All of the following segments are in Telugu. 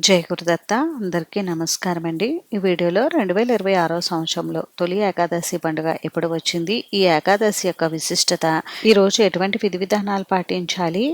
జై గురుదత్త. అందరికీ నమస్కారం అండి. ఈ వీడియోలో 2026 సంవత్సరంలో తొలి ఏకాదశి పండుగ ఎప్పుడు వచ్చింది, ఈ ఏకాదశి యొక్క విశిష్టత, ఈరోజు ఎటువంటి విధి విధానాలు పాటించాలి,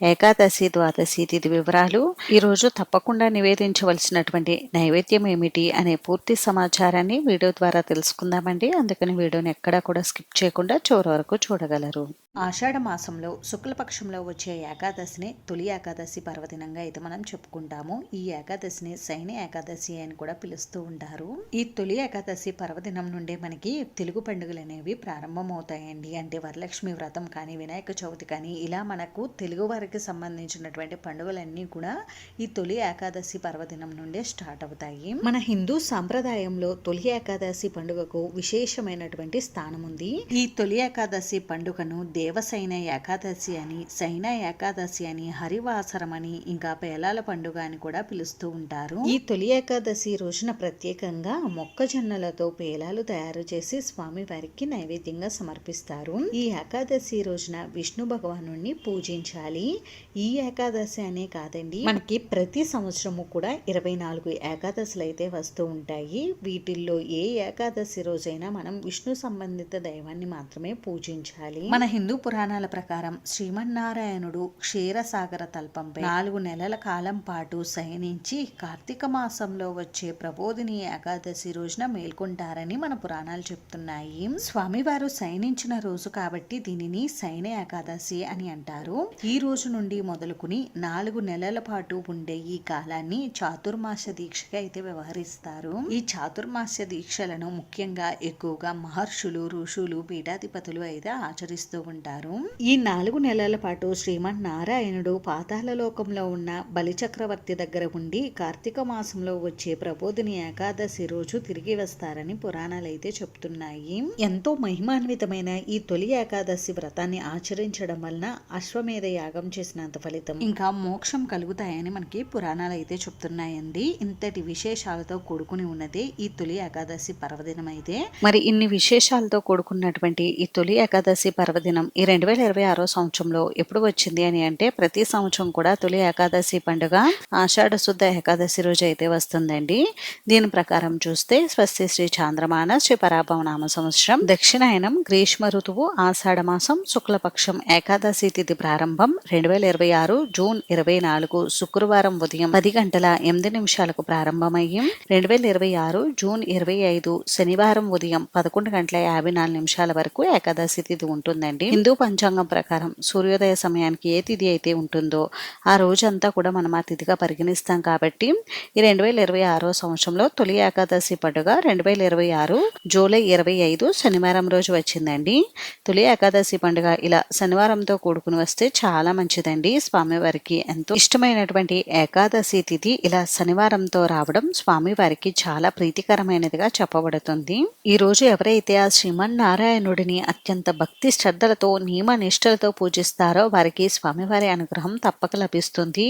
ఏకాదశి ద్వాదశి తిథి వివరాలు, ఈరోజు తప్పకుండా నివేదించవలసినటువంటి నైవేద్యం ఏమిటి అనే పూర్తి సమాచారాన్ని వీడియో ద్వారా తెలుసుకుందామండి. అందుకని వీడియోని ఎక్కడా కూడా స్కిప్ చేయకుండా చివరి వరకు చూడగలరు. ఆషాఢ మాసంలో శుక్లపక్షంలో వచ్చే ఏకాదశిని తొలి ఏకాదశి పర్వదినంగా అయితే మనం చెప్పుకుంటాము. ఈ ఏకాదశిని శయని ఏకాదశి అని కూడా పిలుస్తూ ఉంటారు. ఈ తొలి ఏకాదశి పర్వదినం నుండే మనకి తెలుగు పండుగలు అనేవి ప్రారంభమవుతాయండి. అంటే వరలక్ష్మి వ్రతం కానీ, వినాయక చవితి కానీ, ఇలా మనకు తెలుగు వారికి సంబంధించినటువంటి పండుగలన్నీ కూడా ఈ తొలి ఏకాదశి పర్వదినం నుండే స్టార్ట్ అవుతాయి. మన హిందూ సాంప్రదాయంలో తొలి ఏకాదశి పండుగకు విశేషమైనటువంటి స్థానం ఉంది. ఈ తొలి ఏకాదశి పండుగను దేవసైన ఏకాదశి అని, సైన ఏకాదశి అని, హరివాసరం అని, ఇంకా పేలాల పండుగ అని కూడా పిలుస్తూ ఉంటారు. ఈ తొలి ఏకాదశి రోజున ప్రత్యేకంగా మొక్కజొన్నలతో పేలాలు తయారు చేసి స్వామి వారికి నైవేద్యంగా సమర్పిస్తారు. ఈ ఏకాదశి రోజున విష్ణు భగవాను పూజించాలి. ఈ ఏకాదశి అనే కాదండి, మనకి ప్రతి సంవత్సరము కూడా 24 ఏకాదశులు అయితే వస్తూ ఉంటాయి. వీటిల్లో ఏ ఏకాదశి రోజైనా మనం విష్ణు సంబంధిత దైవాన్ని మాత్రమే పూజించాలి. మన హిందూ పురాణాల ప్రకారం శ్రీమన్నారాయణుడు క్షీరసాగర తల్పంపై 4 నెలల కాలం పాటు శయనించి కార్తీక మాసంలో వచ్చే ప్రబోధిని ఏకాదశి రోజున మేల్కొంటారని మన పురాణాలు చెప్తున్నాయి. స్వామివారు శయనించిన రోజు కాబట్టి దీనిని శయన ఏకాదశి అని అంటారు. ఈ రోజు నుండి మొదలుకుని 4 నెలల పాటు ఉండే ఈ కాలాన్ని చాతుర్మాస దీక్షగా అయితే వ్యవహరిస్తారు. ఈ చాతుర్మాస దీక్షలను ముఖ్యంగా ఎక్కువగా మహర్షులు, ఋషులు, పీఠాధిపతులు అయితే ఆచరిస్తూ ఉంటారు. ఈ 4 నెలల పాటు శ్రీమన్నారాయణుడు పాతాళ లోకంలో ఉన్న బలిచక్రవర్తి దగ్గర ఉండి కార్తీక మాసంలో వచ్చే ప్రబోధిని ఏకాదశి రోజు తిరిగి వస్తారని పురాణాలు అయితే చెప్తున్నాయి. ఎంతో మహిమాన్వితమైన ఈ తొలి ఏకాదశి వ్రతాన్ని ఆచరించడం వలన అశ్వమేధ యాగం చేసినంత ఫలితం, ఇంకా మోక్షం కలుగుతాయని మనకి పురాణాలు అయితే చెప్తున్నాయండి. ఇంతటి విశేషాలతో కూడుకుని ఉన్నదే ఈ తొలి ఏకాదశి పర్వదినం అయితే. మరి ఇన్ని విశేషాలతో కూడుకున్నటువంటి ఈ తొలి ఏకాదశి పర్వదినం ఈ 2026 సంవత్సరంలో ఎప్పుడు వచ్చింది అని అంటే, ప్రతి సంవత్సరం కూడా తొలి ఏకాదశి పండుగ ఆషాఢ శుద్ధ ఏకాదశి రోజు అయితే వస్తుందండి. దీని ప్రకారం చూస్తే స్వస్తి శ్రీ చాంద్రమాన శ్రీ పరాభవ నామ సంవత్సరం దక్షిణాయనం గ్రీష్మ ఋతువు ఆషాఢ మాసం శుక్లపక్షం ఏకాదశి తిథి ప్రారంభం 2026 జూన్ 24 శుక్రవారం ఉదయం 10:08 ప్రారంభమయ్యి 2026 జూన్ 25 శనివారం ఉదయం 11:54 వరకు ఏకాదశి తిథి ఉంటుందండి. హిందూ పంచాంగం ప్రకారం సూర్యోదయ సమయానికి ఏ తిథి అయితే ఉంటుందో ఆ రోజంతా కూడా మనం ఆ తిథిగా పరిగణిస్తాం. కాబట్టి ఈ 2026 సంవత్సరంలో తొలి ఏకాదశి పండుగ 2026 జూలై 25 శనివారం రోజు వచ్చిందండి. తొలి ఏకాదశి పండుగ ఇలా శనివారంతో కూడుకుని వస్తే చాలా మంచిదండి. స్వామివారికి ఎంతో ఇష్టమైనటువంటి ఏకాదశి తిథి ఇలా శనివారంతో రావడం స్వామివారికి చాలా ప్రీతికరమైనదిగా చెప్పబడుతుంది. ఈ రోజు ఎవరైతే ఆ శ్రీమన్నారాయణుడిని అత్యంత భక్తి శ్రద్ధలతో నియమ నిష్ఠలతో పూజిస్తారో వారికి స్వామివారి అనుగ్రహం తప్పక లభిస్తుంది.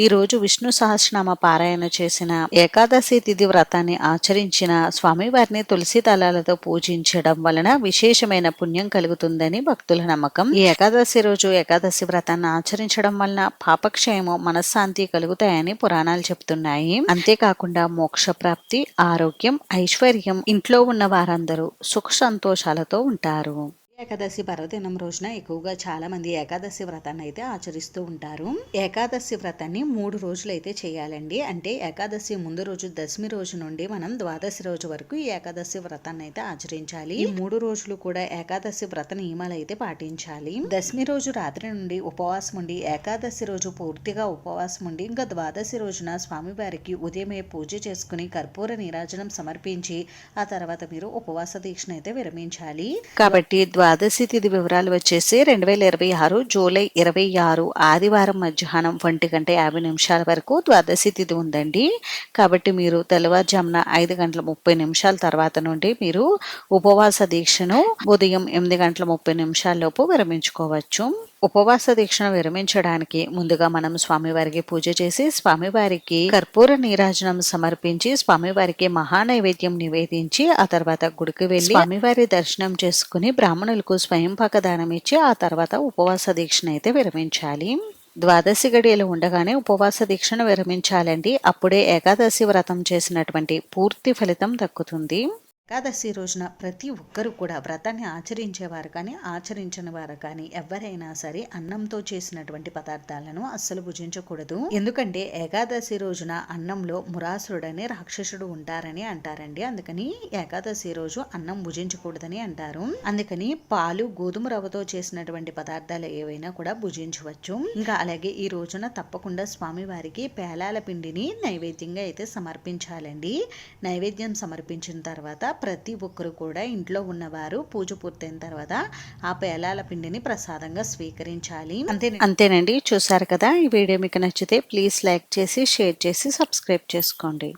ఈ రోజు విష్ణు సహస్రనామ పారాయణ చేసిన, ఏకాదశి తిథి వ్రతాన్ని ఆచరించిన, స్వామివారిని తులసి దళాలతో పూజించడం వలన విశేషమైన పుణ్యం కలుగుతుందని భక్తుల నమ్మకం. ఈ ఏకాదశి రోజు ఏకాదశి వ్రతాన్ని ఆచరించడం వలన పాపక్షయము, మనశ్శాంతి కలుగుతాయని పురాణాలు చెప్తున్నాయి. అంతేకాకుండా మోక్ష ప్రాప్తి, ఆరోగ్యం, ఐశ్వర్యం, ఇంట్లో ఉన్న వారందరూ సుఖ సంతోషాలతో ఉంటారు. ఏకాదశి పర్వదినం రోజున ఎక్కువగా చాలా మంది ఏకాదశి వ్రతాన్ని అయితే ఆచరిస్తూ ఉంటారు. ఏకాదశి వ్రతాన్ని 3 రోజులు అయితే చేయాలండి. అంటే ఏకాదశి ముందు రోజు దశమి రోజు నుండి మనం ద్వాదశి రోజు వరకు ఈ ఏకాదశి వ్రతాన్ని అయితే ఆచరించాలి. ఈ 3 రోజులు కూడా ఏకాదశి వ్రత నియమాలు అయితే పాటించాలి. దశమి రోజు రాత్రి నుండి ఉపవాసం ఉండి, ఏకాదశి రోజు పూర్తిగా ఉపవాసం ఉండి, ఇంకా ద్వాదశి రోజున స్వామివారికి ఉదయమే పూజ చేసుకుని కర్పూర నీరాజనం సమర్పించి ఆ తర్వాత మీరు ఉపవాస దీక్షను అయితే విరమించాలి. కాబట్టి ద్వాదశి తిథి వివరాలు వచ్చేసి 2026 జూలై 26 ఆదివారం మధ్యాహ్నం 1:50 వరకు ద్వాదశి తిథి ఉందండి. కాబట్టి మీరు తెల్లవారుజామున 5:30 తర్వాత నుండి మీరు ఉపవాస దీక్షను ఉదయం 8:30 లోపు విరమించుకోవచ్చు. ఉపవాస దీక్షను విరమించడానికి ముందుగా మనం స్వామివారికి పూజ చేసి, స్వామివారికి కర్పూర నీరాజనం సమర్పించి, స్వామివారికి మహానైవేద్యం నివేదించి ఆ తర్వాత గుడికి వెళ్లి స్వామివారి దర్శనం చేసుకుని బ్రాహ్మణులకు స్వయంపాక దానం ఇచ్చి ఆ తర్వాత ఉపవాస దీక్షను అయితే విరమించాలి. ద్వాదశి గడియలు ఉండగానే ఉపవాస దీక్షను విరమించాలండి. అప్పుడే ఏకాదశి వ్రతం చేసినటువంటి పూర్తి ఫలితం దక్కుతుంది. ఏకాదశి రోజున ప్రతి ఒక్కరూ కూడా వ్రతాన్ని ఆచరించేవారు కానీ ఆచరించని వారు కానీ ఎవరైనా సరే అన్నంతో చేసినటువంటి పదార్థాలను అస్సలు భుజించకూడదు. ఎందుకంటే ఏకాదశి రోజున అన్నంలో మురాసురుడనే రాక్షసుడు ఉంటారని అంటారండి. అందుకని ఏకాదశి రోజు అన్నం భుజించకూడదని అంటారు. అందుకని పాలు గోధుమ రవ్వతో చేసినటువంటి పదార్థాలు ఏవైనా కూడా భుజించవచ్చు. ఇంకా అలాగే ఈ రోజున తప్పకుండా స్వామివారికి పేలాల పిండిని నైవేద్యంగా అయితే సమర్పించాలండి. నైవేద్యం సమర్పించిన తర్వాత ప్రతి ఒక్కరు కూడా ఇంట్లో ఉన్నవారు పూజ పూర్తయిన తర్వాత ఆ పేలాల పిండిని ప్రసాదంగా స్వీకరించాలి. అంతేనండి. చూసారు కదా, ఈ వీడియో మీకు నచ్చితే ప్లీజ్ లైక్ చేసి షేర్ చేసి సబ్స్క్రైబ్ చేసుకోండి.